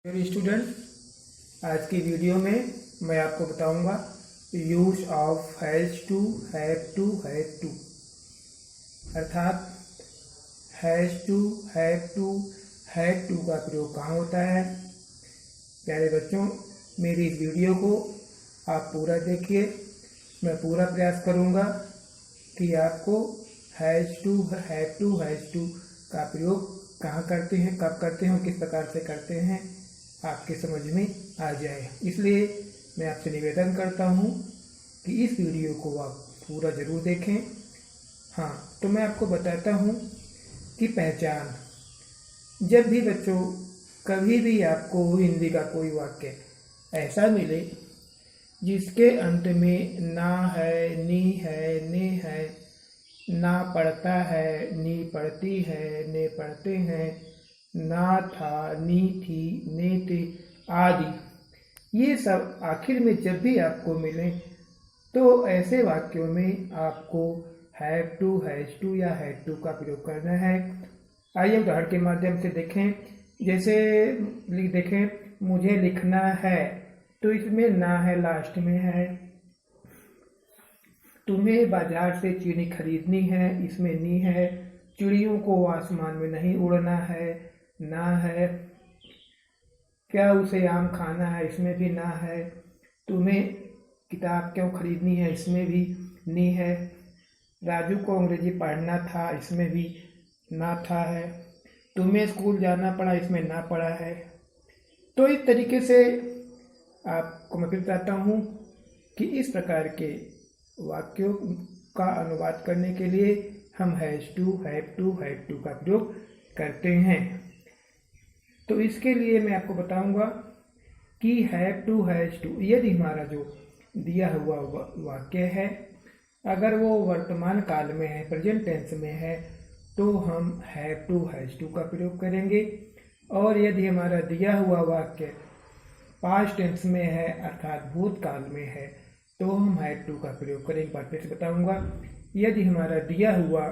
Dear student, आज की video में मैं आपको बताऊंगा use of has to, have to अर्थात हैव टू का प्रयोग कहाँ होता है। प्यारे बच्चों, मेरी इस वीडियो को आप पूरा देखिए। मैं पूरा प्रयास करूंगा कि आपको हैज टू का प्रयोग कहाँ करते हैं, कब करते हैं और किस प्रकार से करते हैं आपके समझ में आ जाए। इसलिए मैं आपसे निवेदन करता हूँ कि इस वीडियो को आप पूरा ज़रूर देखें। हाँ, तो मैं आपको बताता हूँ कि पहचान। जब भी बच्चों कभी भी आपको हिंदी का कोई वाक्य ऐसा मिले जिसके अंत में ना है, नी है, ने है, ना पढ़ता है, नी पढ़ती है, ने पढ़ते हैं, ना था, नी थी, ने थे आदि, ये सब आखिर में जब भी आपको मिले तो ऐसे वाक्यों में आपको हैव टू, हैज टू या हैड टू का प्रयोग करना है। आइए उदाहरण के माध्यम से देखें। जैसे देखें, मुझे लिखना है, तो इसमें ना है, लास्ट में है। तुम्हें बाजार से चीनी खरीदनी है, इसमें नी है। चिड़ियों को आसमान में नहीं उड़ना है, ना है। क्या उसे आम खाना है, इसमें भी ना है। तुम्हें किताब क्यों खरीदनी है, इसमें भी नी है। राजू को अंग्रेजी पढ़ना था, इसमें भी ना था है। तुम्हें स्कूल जाना पड़ा, इसमें ना पड़ा है। तो इस तरीके से आपको मैं फिर बताता हूँ कि इस प्रकार के वाक्यों का अनुवाद करने के लिए हम हैज टू, हैव टू का प्रयोग करते हैं। तो इसके लिए मैं आपको बताऊंगा कि हैव टू, हैज टू, यदि हमारा जो दिया हुआ वाक्य है अगर वो वर्तमान काल में है, प्रेजेंट टेंस में है, तो हम हैव टू, हैज टू का प्रयोग करेंगे। और यदि हमारा दिया हुआ वाक्य पास्ट टेंस में है अर्थात भूतकाल में है, तो हम हैव टू का प्रयोग करेंगे। एक बार फिर से बताऊंगा। यदि हमारा दिया हुआ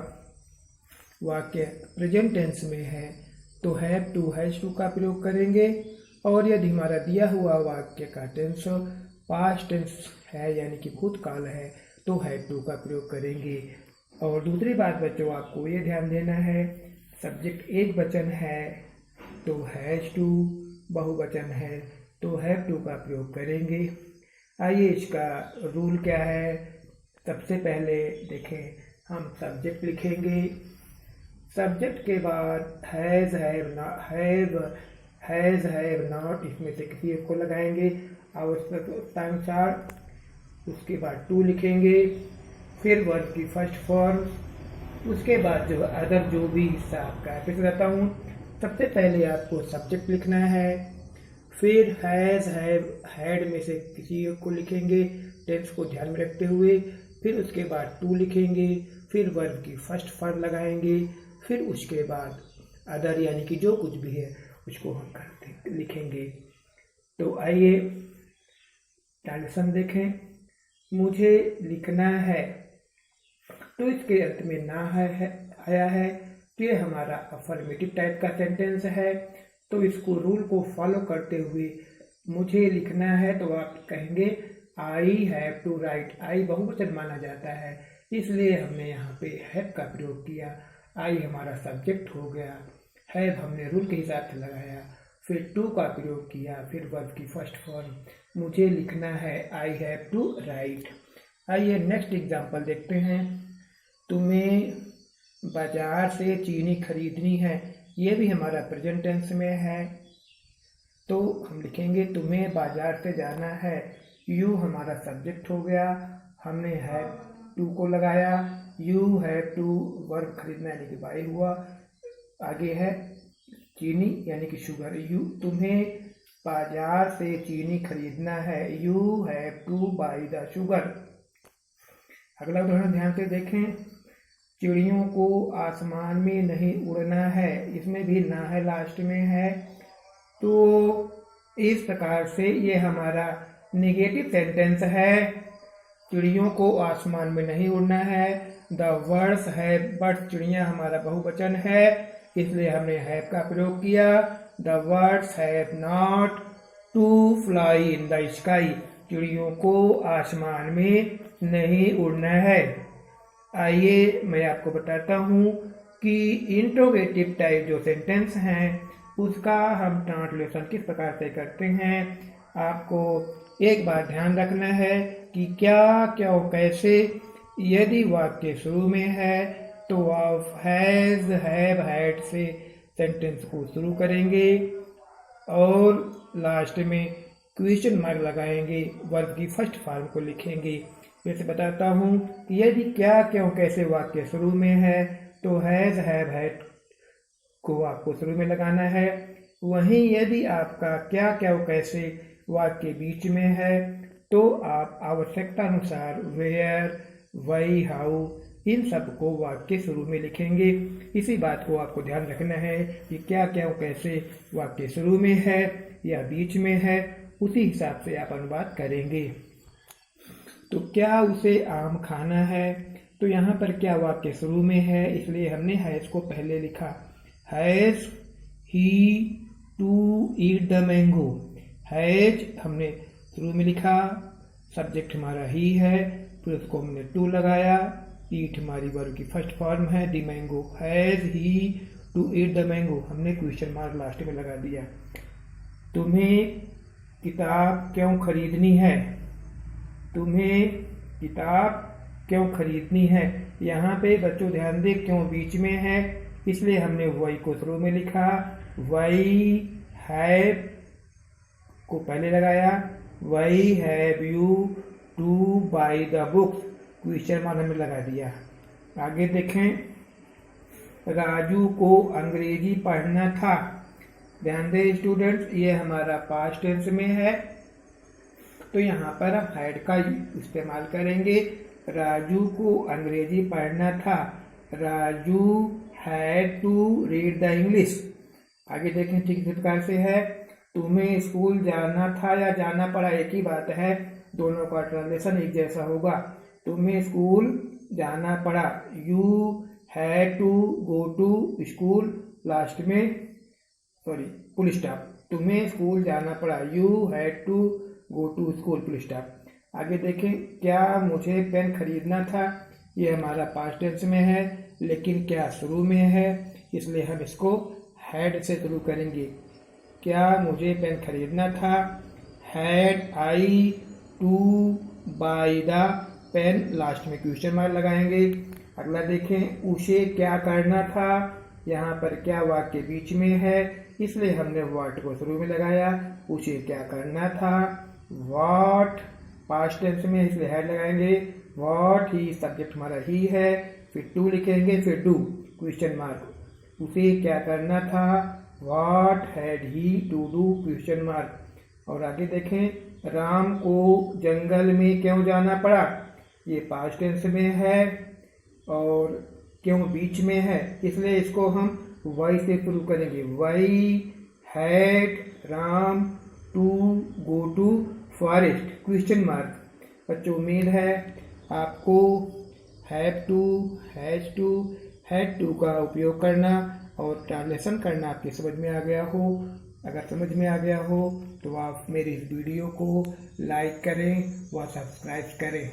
वाक्य प्रेजेंट टेंस में है तो हैव टू, हैज टू का प्रयोग करेंगे। और यदि हमारा दिया हुआ वाक्य का टेंस पास्ट टेंस है यानी कि भूतकाल है, तो हैव टू का प्रयोग करेंगे। और दूसरी बात बच्चों, आपको ये ध्यान देना है, सब्जेक्ट एक वचन है तो हैज टू, बहुवचन है तो हैव टू का प्रयोग करेंगे। आइए इसका रूल क्या है। सबसे पहले देखें, हम सब्जेक्ट लिखेंगे। सब्जेक्ट के बाद हैज़, हैव नॉट, इसमें से किसी एक को लगाएंगे आवश्यकतानुसार। उसके बाद टू लिखेंगे, फिर वर्ब की फर्स्ट फॉर्म, उसके बाद जो अदर जो भी हिस्सा आपका है। फिर कहता हूँ, सबसे पहले आपको सब्जेक्ट लिखना है, फिर हैज़, हैव, हैड में से किसी एक को लिखेंगे टेंस को ध्यान में रखते हुए। फिर उसके बाद टू लिखेंगे, फिर वर्ब की फर्स्ट फॉर्म लगाएंगे, फिर उसके बाद अदर यानी कि जो कुछ भी है उसको हम लिखेंगे। तो आइए ट्रांजेक्शन देखें। मुझे लिखना है, तो इसके अंत में ना है आया है, तो ये हमारा अफर्मेटिव टाइप का सेंटेंस है। तो इसको रूल को फॉलो करते हुए मुझे लिखना है तो आप कहेंगे आई हैव टू राइट। आई बहुवचन माना जाता है, इसलिए हमने यहाँ पे हैव का प्रयोग किया। आई हमारा सब्जेक्ट हो गया, हैव हमने रूल के हिसाब से लगाया, फिर टू का प्रयोग किया, फिर वर्ब की फर्स्ट फॉर्म, मुझे लिखना है, आई हैव टू राइट। आइए नेक्स्ट एग्जाम्पल देखते हैं। तुम्हें बाजार से चीनी खरीदनी है, ये भी हमारा प्रेजेंट टेंस में है, तो हम लिखेंगे तुम्हें बाजार से जाना है। यू हमारा सब्जेक्ट हो गया, हमने हैव टू को लगाया, यू हैव टू वर्ब खरीदना यानी कि बाय हुआ। आगे है चीनी यानी कि शुगर। यू, तुम्हें बाजार से चीनी खरीदना है, you have to buy the sugar. अगला उदाहरण ध्यान से देखें। चिड़ियों को आसमान में नहीं उड़ना है, इसमें भी ना है, लास्ट में है। तो इस प्रकार से ये हमारा नेगेटिव सेंटेंस है। चिड़ियों को आसमान में नहीं उड़ना है। द बर्ड्स हैव, बर्ड्स चिड़िया हमारा बहुवचन है, इसलिए हमने हैव का प्रयोग किया। The birds have not to fly in the sky, चिड़ियों को आसमान में नहीं उड़ना है। आइए मैं आपको बताता हूँ कि इंट्रोगेटिव टाइप जो सेंटेंस हैं उसका हम ट्रांसलेशन किस प्रकार से करते हैं। आपको एक बात ध्यान रखना है कि क्या क्या और कैसे। यदि वाक्य शुरू में है तो आप हैज हैव हैड से सेंटेंस को शुरू करेंगे और लास्ट में क्वेश्चन मार्क लगाएंगे, वर्ब की फर्स्ट फॉर्म को लिखेंगे। फिर से बताता हूँ कि यदि क्या क्यों कैसे वाक्य शुरू में है तो हैज हैव हैड को आपको शुरू में लगाना है। वहीं यदि आपका क्या क्या कैसे वाक्य बीच में है तो आप आवश्यकता अनुसार वेयर, वाई, हाउ इन सब को वाक्य शुरू में लिखेंगे। इसी बात को आपको ध्यान रखना है कि क्या क्या कैसे वाक्य शुरू में है या बीच में है, उसी हिसाब से आप अनुवाद करेंगे। तो क्या उसे आम खाना है, तो यहाँ पर क्या वाक्य शुरू में है इसलिए हमने हैज को पहले लिखा। Has he to eat the mango, has हमने शुरू में लिखा, सब्जेक्ट हमारा ही है, फिर उसको हमने टू लगाया, ईट हमारी वर्ब की फर्स्ट फॉर्म है, the mango, has he to eat the mango हमने क्वेश्चन मार्क लास्ट में लगा दिया। तुम्हें किताब क्यों खरीदनी है, तुम्हें किताब क्यों खरीदनी है। यहाँ पे बच्चों ध्यान दें क्यों बीच में है इसलिए हमने वाई को शुरू में लिखा, वाई हैव को पहले लगाया, why have you to buy the books question mark हमने लगा दिया। आगे देखें, राजू को अंग्रेजी पढ़ना था। ध्यान दें स्टूडेंट्स, ये हमारा पास्ट टेंस में है तो यहाँ पर हम हैड का इस्तेमाल करेंगे। राजू को अंग्रेजी पढ़ना था, Raju had to read the English. आगे देखें ठीक इसी प्रकार से है, तुम्हें स्कूल जाना था या जाना पड़ा एक ही बात है, दोनों का ट्रांसलेशन एक जैसा होगा। तुम्हें स्कूल जाना पड़ा, you had to go to school, last में फुल स्टॉप, तुम्हें स्कूल जाना पड़ा, you had to go to school, full stop. आगे देखें, क्या मुझे पेन खरीदना था, ये हमारा पास्ट टेंस में है लेकिन क्या शुरू में है इसलिए हम इसको हैड से शुरू करेंगे। क्या मुझे पेन खरीदना था, had I to buy the pen, last में क्वेश्चन मार्क लगाएंगे। अगला देखें, उसे क्या करना था, यहाँ पर क्या वाक्य बीच में है इसलिए हमने व्हाट को शुरू में लगाया, उसे क्या करना था, व्हाट पास्ट टेंस में इसलिए हैड लगाएंगे, व्हाट ही सब्जेक्ट हमारा ही है, फिर टू लिखेंगे, फिर डू क्वेश्चन मार्क, उसे क्या करना था, what had he to do question mark. और आगे देखें, राम को जंगल में क्यों जाना पड़ा, ये पास्ट टेंस में है और क्यों बीच में है इसलिए इसको हम वाई से शुरू करेंगे, why had Ram to go to forest question mark. बच्चों उम्मीद है आपको have to, has to, had to का उपयोग करना और ट्रांसलेशन करना आपके समझ में आ गया हो। अगर समझ में आ गया हो तो आप मेरी इस वीडियो को लाइक करें व सब्सक्राइब करें।